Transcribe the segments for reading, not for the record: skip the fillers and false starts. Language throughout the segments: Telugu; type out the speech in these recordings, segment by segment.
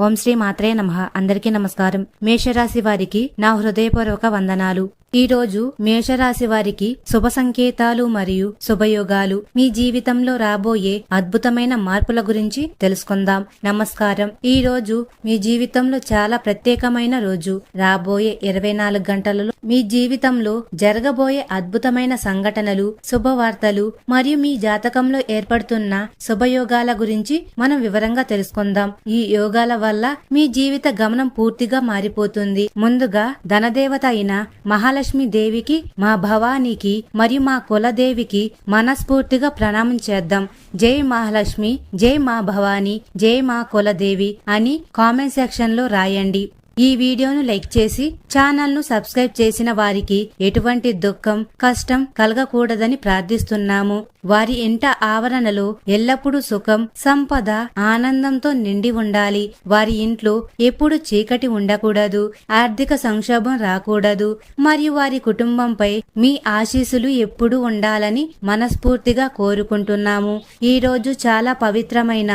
ఓం శ్రీ మాత్రే నమః. అందరికీ నమస్కారం. మేషరాశి వారికి నా హృదయపూర్వక వందనాలు. ఈ రోజు మేషరాశి వారికి శుభ సంకేతాలు మరియు శుభయోగాలు, మీ జీవితంలో రాబోయే అద్భుతమైన మార్పుల గురించి తెలుసుకుందాం. నమస్కారం. ఈ రోజు మీ జీవితంలో చాలా ప్రత్యేకమైన రోజు. రాబోయే 24 గంటలలో మీ జీవితంలో జరగబోయే అద్భుతమైన సంఘటనలు, శుభవార్తలు మరియు మీ జాతకంలో ఏర్పడుతున్న శుభయోగాల గురించి మనం వివరంగా తెలుసుకుందాం. ఈ యోగాల వల్ల మీ జీవిత గమనం పూర్తిగా మారిపోతుంది. ముందుగా ధనదేవత అయిన మహాలక్ష్మి దేవికి, మా భవానీకి మరియు మా కులదేవికి మనస్ఫూర్తిగా ప్రణామం చేద్దాం. జై మహాలక్ష్మి, జై మా భవానీ, జై మా కులదేవి అని కామెంట్ సెక్షన్ లో రాయండి. ఈ వీడియోను లైక్ చేసి ఛానల్ ను సబ్స్క్రైబ్ చేసిన వారికి ఎటువంటి దుఃఖం, కష్టం కలగకూడదని ప్రార్థిస్తున్నాము. వారి ఇంట ఆవరణలో ఎల్లప్పుడూ సుఖం, సంపద, ఆనందంతో నిండి ఉండాలి. వారి ఇంట్లో ఎప్పుడు చీకటి ఉండకూడదు, ఆర్థిక సంక్షోభం రాకూడదు మరియు వారి కుటుంబంపై మీ ఆశీస్సులు ఎప్పుడూ ఉండాలని మనస్ఫూర్తిగా కోరుకుంటున్నాము. ఈ రోజు చాలా పవిత్రమైన,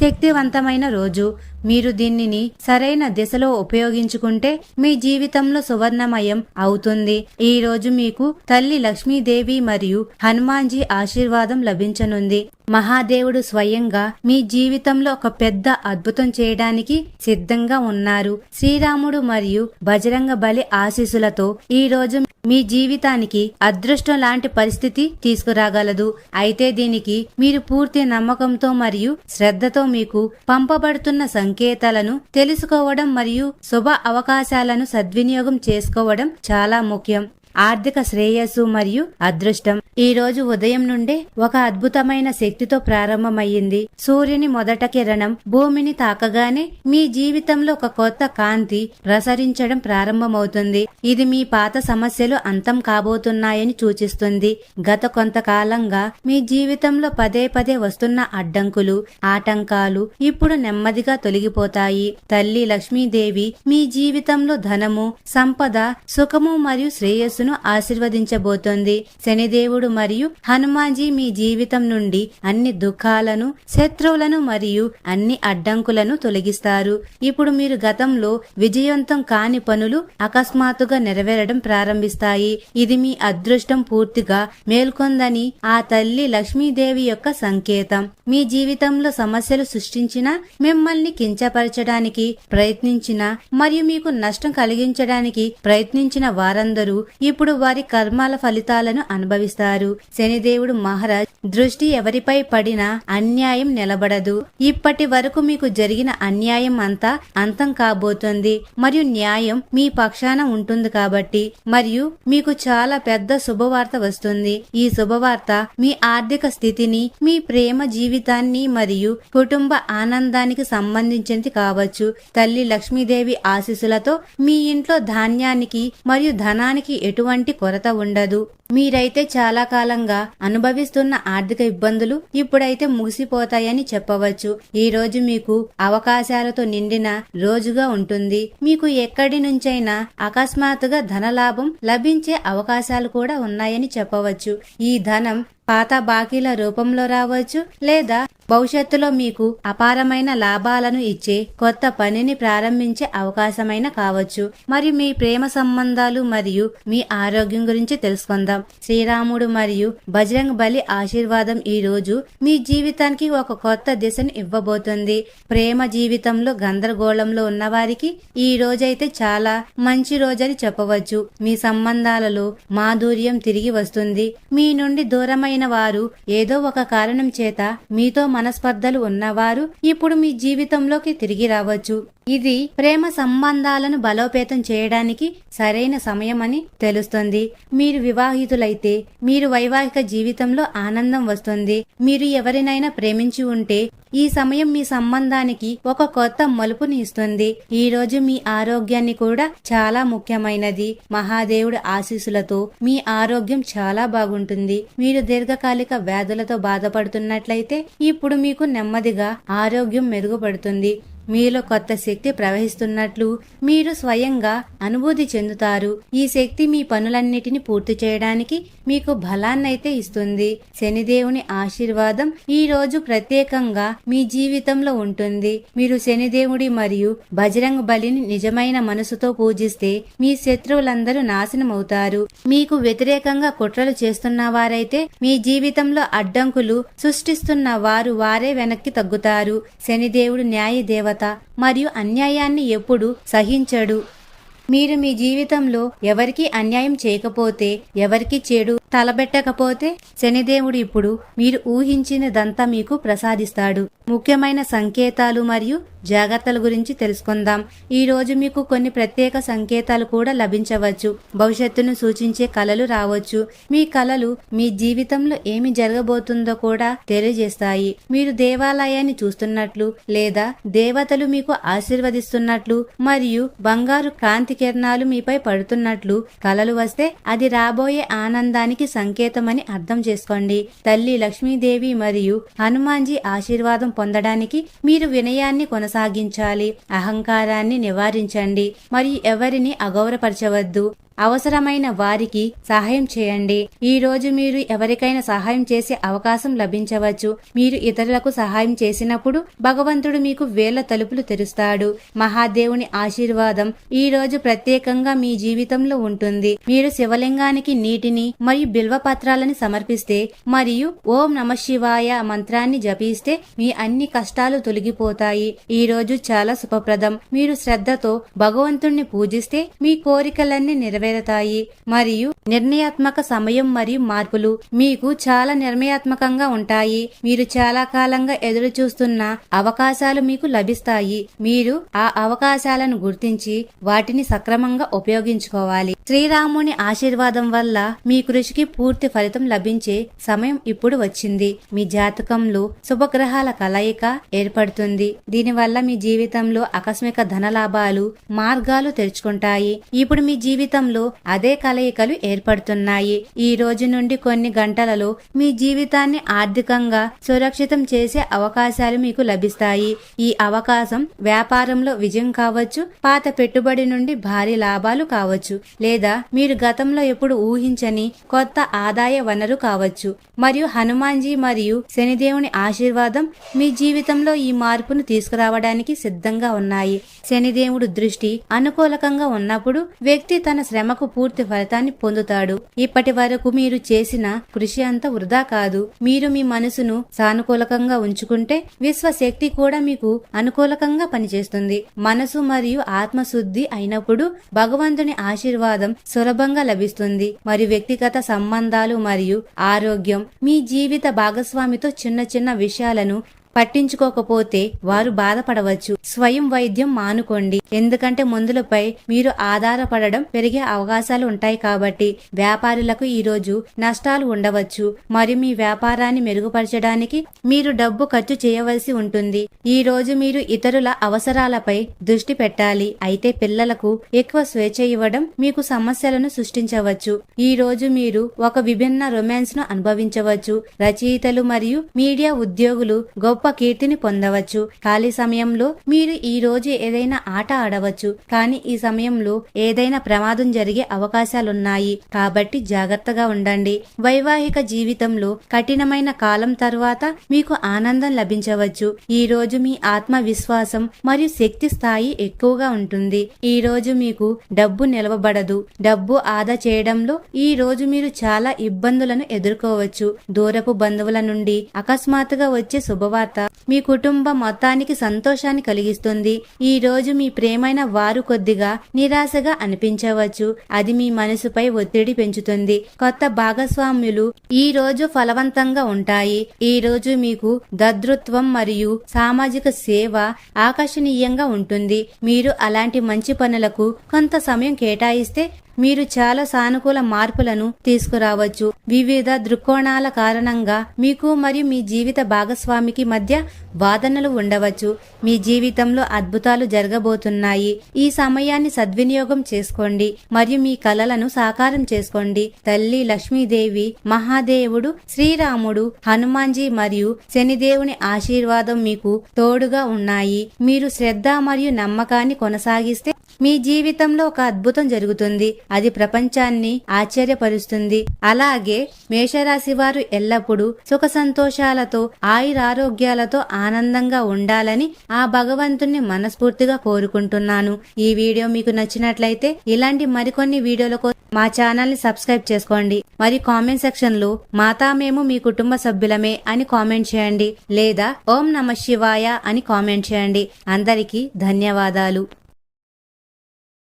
శక్తివంతమైన రోజు. మీరు దీనిని సరైన దిశలో ఉపయోగించుకుంటే మీ జీవితంలో సువర్ణమయం అవుతుంది. ఈ రోజు మీకు తల్లి లక్ష్మీదేవి మరియు హనుమాన్జీ ఆశీర్వాదం లభించనుంది. మహాదేవుడు స్వయంగా మీ జీవితంలో ఒక పెద్ద అద్భుతం చేయడానికి సిద్ధంగా ఉన్నారు. శ్రీరాముడు మరియు బజరంగ బలి ఆశీస్సులతో ఈ రోజు మీ జీవితానికి అదృష్టం లాంటి పరిస్థితి తీసుకురాగలదు. అయితే దీనికి మీరు పూర్తి నమ్మకంతో మరియు శ్రద్ధతో మీకు పంపబడుతున్న సంకేతాలను తెలుసుకోవడం మరియు శుభ అవకాశాలను సద్వినియోగం చేసుకోవడం చాలా ముఖ్యం. ఆర్థిక శ్రేయస్సు మరియు అదృష్టం ఈ రోజు ఉదయం నుండే ఒక అద్భుతమైన శక్తితో ప్రారంభమయ్యింది. సూర్యుని మొదట కిరణం భూమిని తాకగానే మీ జీవితంలో ఒక కొత్త కాంతి ప్రసరించడం ప్రారంభమవుతుంది. ఇది మీ పాత సమస్యలు అంతం కాబోతున్నాయని సూచిస్తుంది. గత కొంతకాలంగా మీ జీవితంలో పదే పదే వస్తున్న అడ్డంకులు, ఆటంకాలు ఇప్పుడు నెమ్మదిగా తొలగిపోతాయి. తల్లి లక్ష్మీదేవి మీ జీవితంలో ధనము, సంపద, సుఖము మరియు శ్రేయస్సును ఆశీర్వదించబోతోంది. శనిదేవుడు మరియు హనుమాన్జీ మీ జీవితం నుండి అన్ని దుఃఖాలను, శత్రువులను మరియు అన్ని అడ్డంకులను తొలగిస్తారు. ఇప్పుడు మీరు గతంలో విజయవంతం కాని పనులు అకస్మాత్తుగా నెరవేరడం ప్రారంభిస్తాయి. ఇది మీ అదృష్టం పూర్తిగా మేల్కొందని ఆ తల్లి లక్ష్మీదేవి యొక్క సంకేతం. మీ జీవితంలో సమస్యలు సృష్టించిన, మిమ్మల్ని కించపరచడానికి ప్రయత్నించిన మరియు మీకు నష్టం కలిగించడానికి ప్రయత్నించిన వారందరూ ఇప్పుడు వారి కర్మాల ఫలితాలను అనుభవిస్తారు. శనిదేవుడు మహారాజ్ దృష్టి ఎవరిపై పడినా అన్యాయం నిలబడదు. ఇప్పటి వరకు మీకు జరిగిన అన్యాయం అంతా అంతం కాబోతుంది మరియు న్యాయం మీ పక్షాన ఉంటుంది కాబట్టి. మరియు మీకు చాలా పెద్ద శుభవార్త వస్తుంది. ఈ శుభవార్త మీ ఆర్థిక స్థితిని, మీ ప్రేమ జీవితాన్ని మరియు కుటుంబ ఆనందానికి సంబంధించినది కావచ్చు. తల్లి లక్ష్మీదేవి ఆశీస్సులతో మీ ఇంట్లో ధాన్యానికి మరియు ధనానికి ఎటువంటి కొరత ఉండదు. మీరైతే చాలా కాలంగా అనుభవిస్తున్న ఆర్థిక ఇబ్బందులు ఇప్పుడైతే ముగిసిపోతాయని చెప్పవచ్చు. ఈ రోజు మీకు అవకాశాలతో నిండిన రోజుగా ఉంటుంది. మీకు ఎక్కడి నుంచైనా అకస్మాత్తుగా ధనలాభం లభించే అవకాశాలు కూడా ఉన్నాయని చెప్పవచ్చు. ఈ ధనం పాత బాకీల రూపంలో రావచ్చు, లేదా భవిష్యత్తులో మీకు అపారమైన లాభాలను ఇచ్చే కొత్త పనిని ప్రారంభించే అవకాశమైన కావచ్చు. మరియు మీ ప్రేమ సంబంధాలు మరియు మీ ఆరోగ్యం గురించి తెలుసుకుందాం. శ్రీరాముడు మరియు బజరంగ బలి ఆశీర్వాదం ఈ రోజు మీ జీవితానికి ఒక కొత్త దిశను ఇవ్వబోతుంది. ప్రేమ జీవితంలో గందరగోళంలో ఉన్నవారికి ఈ రోజైతే చాలా మంచి రోజని చెప్పవచ్చు. మీ సంబంధాలలో మాధుర్యం తిరిగి వస్తుంది. మీ నుండి దూరమైన వారు, ఏదో ఒక కారణం చేత మీతో మనస్పర్ధలు ఉన్నవారు ఇప్పుడు మీ జీవితంలోకి తిరిగి రావచ్చు. ఇది ప్రేమ సంబంధాలను బలోపేతం చేయడానికి సరైన సమయమని తెలుస్తుంది. మీరు వివాహితులైతే మీరు వైవాహిక జీవితంలో ఆనందం వస్తుంది. మీరు ఎవరినైనా ప్రేమించి ఉంటే ఈ సమయం మీ సంబంధానికి ఒక కొత్త మలుపుని ఇస్తుంది. ఈ రోజు మీ ఆరోగ్యాన్ని కూడా చాలా ముఖ్యమైనది. మహాదేవుడి ఆశీస్సులతో మీ ఆరోగ్యం చాలా బాగుంటుంది. మీరు దీర్ఘకాలిక వ్యాధులతో బాధపడుతున్నట్లయితే ఇప్పుడు మీకు నెమ్మదిగా ఆరోగ్యం మెరుగుపడుతుంది. మీలో కొత్త శక్తి ప్రవహిస్తున్నట్లు మీరు స్వయంగా అనుభూతి చెందుతారు. ఈ శక్తి మీ పనులన్నిటిని పూర్తి చేయడానికి మీకు బలాన్నైతే ఇస్తుంది. శనిదేవుని ఆశీర్వాదం ఈ రోజు ప్రత్యేకంగా మీ జీవితంలో ఉంటుంది. మీరు శనిదేవుడి మరియు బజరంగ బలిని నిజమైన మనసుతో పూజిస్తే మీ శత్రువులందరూ నాశనమవుతారు. మీకు వ్యతిరేకంగా కుట్రలు చేస్తున్న వారైతే మీ జీవితంలో అడ్డంకులు సృష్టిస్తున్న వారే వెనక్కి తగ్గుతారు. శనిదేవుడు న్యాయ దేవత మరియు అన్యాయాన్ని ఎప్పుడూ సహించడు. మీరు మీ జీవితంలో ఎవరికి అన్యాయం చేయకపోతే, ఎవరికి చెడు తలబెట్టకపోతే శనిదేవుడు ఇప్పుడు మీరు ఊహించినదంతా మీకు ప్రసాదిస్తాడు. ముఖ్యమైన సంకేతాలు మరియు జాగ్రత్తల గురించి తెలుసుకుందాం. ఈ రోజు మీకు కొన్ని ప్రత్యేక సంకేతాలు కూడా లభించవచ్చు. భవిష్యత్తును సూచించే కలలు రావచ్చు. మీ కలలు మీ జీవితంలో ఏమి జరగబోతుందో కూడా తెలియజేస్తాయి. మీరు దేవాలయాన్ని చూస్తున్నట్లు లేదా దేవతలు మీకు ఆశీర్వదిస్తున్నట్లు మరియు బంగారు కాంతి కిరణాలు మీపై పడుతున్నట్లు కలలు వస్తే అది రాబోయే ఆనందానికి సంకేతమని అర్థం చేసుకోండి. తల్లి లక్ష్మీదేవి మరియు హనుమాన్జీ ఆశీర్వాదం పొందడానికి మీరు వినయాన్ని కొనసాగించాలి. అహంకారాన్ని నివారించండి మరియు ఎవరిని అగౌరవపరచవద్దు. అవసరమైన వారికి సహాయం చేయండి. ఈ రోజు మీరు ఎవరికైనా సహాయం చేసే అవకాశం లభించవచ్చు. మీరు ఇతరులకు సహాయం చేసినప్పుడు భగవంతుడు మీకు వేల తలుపులు తెరుస్తాడు. మహాదేవుని ఆశీర్వాదం ఈ రోజు ప్రత్యేకంగా మీ జీవితంలో ఉంటుంది. మీరు శివలింగానికి నీటిని మరియు బిల్వపత్రాలను సమర్పిస్తే మరియు ఓం నమఃశివాయ మంత్రాన్ని జపిస్తే మీ అన్ని కష్టాలు తొలగిపోతాయి. ఈ రోజు చాలా శుభప్రదం. మీరు శ్రద్ధతో భగవంతుణ్ణి పూజిస్తే మీ కోరికలన్నీ నెరవేరుతాయి మరియు నిర్ణయాత్మక సమయం మరియు మార్పులు మీకు చాలా నిర్ణయాత్మకంగా ఉంటాయి. మీరు చాలా కాలంగా ఎదురు చూస్తున్న అవకాశాలు మీకు లభిస్తాయి. మీరు ఆ అవకాశాలను గుర్తించి వాటిని సక్రమంగా ఉపయోగించుకోవాలి. శ్రీరాముని ఆశీర్వాదం వల్ల మీ కృషికి పూర్తి ఫలితం లభించే సమయం ఇప్పుడు వచ్చింది. మీ జాతకంలో శుభగ్రహాల కలయిక ఏర్పడుతుంది. దీనివల్ల మీ జీవితంలో ఆకస్మిక ధనలాభాలు మార్గాలు తెరుచుకుంటాయి. ఇప్పుడు మీ జీవితంలో అదే కలయికలు ఏర్పడుతున్నాయి. ఈ రోజు నుండి కొన్ని గంటలలో మీ జీవితాన్ని ఆర్థికంగా సురక్షితం చేసే అవకాశాలు మీకు లభిస్తాయి. ఈ అవకాశం వ్యాపారంలో విజయం కావచ్చు, పాత పెట్టుబడి నుండి భారీ లాభాలు కావచ్చు, లేదా మీరు గతంలో ఎప్పుడు ఊహించని కొత్త ఆదాయ వనరు కావచ్చు. మరియు హనుమాన్జీ మరియు శనిదేవుని ఆశీర్వాదం మీ జీవితంలో ఈ మార్పును తీసుకురావడానికి సిద్ధంగా ఉన్నాయి. శనిదేవుడు దృష్టి అనుకూలకంగా ఉన్నప్పుడు వ్యక్తి తన శ్రమకు పూర్తి ఫలితాన్ని పొందుతాడు. ఇప్పటి వరకు మీరు చేసిన కృషి అంతా వృధా కాదు. మీరు మీ మనసును సానుకూలకంగా ఉంచుకుంటే విశ్వశక్తి కూడా మీకు అనుకూలకంగా పనిచేస్తుంది. మనసు మరియు ఆత్మశుద్ధి అయినప్పుడు భగవంతుని ఆశీర్వాదం సులభంగా లభిస్తుంది. మరియు వ్యక్తిగత సంబంధాలు మరియు ఆరోగ్యం మీ జీవిత భాగస్వామితో చిన్న చిన్న విషయాలను పట్టించుకోకపోతే వారు బాధపడవచ్చు. స్వయం వైద్యం మానుకోండి, ఎందుకంటే మందులపై మీరు ఆధారపడడం పెరిగే అవకాశాలు ఉంటాయి. కాబట్టి వ్యాపారులకు ఈ రోజు నష్టాలు ఉండవచ్చు మరియు మీ వ్యాపారాన్ని మెరుగుపరచడానికి మీరు డబ్బు ఖర్చు చేయవలసి ఉంటుంది. ఈ రోజు మీరు ఇతరుల అవసరాలపై దృష్టి పెట్టాలి. అయితే పిల్లలకు ఎక్కువ స్వేచ్ఛ ఇవ్వడం మీకు సమస్యలను సృష్టించవచ్చు. ఈ రోజు మీరు ఒక విభిన్న రొమాన్స్ ను అనుభవించవచ్చు. రచయితలు మరియు మీడియా ఉద్యోగులు గొప్ప కీర్తిని పొందవచ్చు. ఖాళీ సమయంలో మీరు ఈ రోజు ఏదైనా ఆట ఆడవచ్చు, కానీ ఈ సమయంలో ఏదైనా ప్రమాదం జరిగే అవకాశాలున్నాయి. కాబట్టి జాగ్రత్తగా ఉండండి. వైవాహిక జీవితంలో కఠినమైన కాలం తర్వాత మీకు ఆనందం లభించవచ్చు. ఈ రోజు మీ ఆత్మవిశ్వాసం మరియు శక్తి స్థాయి ఎక్కువగా ఉంటుంది. ఈ రోజు మీకు డబ్బు నిలవబడదు. డబ్బు ఆదా చేయడంలో ఈ రోజు మీరు చాలా ఇబ్బందులను ఎదుర్కోవచ్చు. దూరపు బంధువుల నుండి అకస్మాత్తుగా వచ్చే శుభవార్త మీ కుటుంబం మొత్తానికి సంతోషాన్ని కలిగిస్తుంది. ఈ రోజు మీ ప్రేమైన వారు కొద్దిగా నిరాశగా అనిపించవచ్చు. అది మీ మనసుపై ఒత్తిడి పెంచుతుంది. కొత్త భాగస్వాములు ఈ రోజు ఫలవంతంగా ఉంటాయి. ఈ రోజు మీకు దాతృత్వం మరియు సామాజిక సేవ ఆకర్షణీయంగా ఉంటుంది. మీరు అలాంటి మంచి పనులకు కొంత సమయం కేటాయిస్తే మీరు చాలా సానుకూల మార్పులను తీసుకురావచ్చు. వివిధ దృక్కోణాల కారణంగా మీకు మరియు మీ జీవిత భాగస్వామికి మధ్య వాదనలు ఉండవచ్చు. మీ జీవితంలో అద్భుతాలు జరగబోతున్నాయి. ఈ సమయాన్ని సద్వినియోగం చేసుకోండి మరియు మీ కలలను సాకారం చేసుకోండి. తల్లి లక్ష్మీదేవి, మహాదేవుడు, శ్రీరాముడు, హనుమాన్జీ మరియు శనిదేవుని ఆశీర్వాదం మీకు తోడుగా ఉన్నాయి. మీరు శ్రద్ధ మరియు నమ్మకాన్ని కొనసాగిస్తే మీ జీవితంలో ఒక అద్భుతం జరుగుతుంది. అది ప్రపంచాన్ని ఆశ్చర్యపరుస్తుంది. అలాగే మేషరాశి వారు ఎల్లప్పుడూ సుఖ సంతోషాలతో, ఆయురారోగ్యాలతో ఆనందంగా ఉండాలని ఆ భగవంతుణ్ణి మనస్ఫూర్తిగా కోరుకుంటున్నాను. ఈ వీడియో మీకు నచ్చినట్లయితే ఇలాంటి మరికొన్ని వీడియోల కోసం మా ఛానల్ ని సబ్స్క్రైబ్ చేసుకోండి. మరి కామెంట్ సెక్షన్ లో మాతా మేము మీ కుటుంబ సభ్యులమే అని కామెంట్ చేయండి, లేదా ఓం నమః శివాయ అని కామెంట్ చేయండి. అందరికీ ధన్యవాదాలు.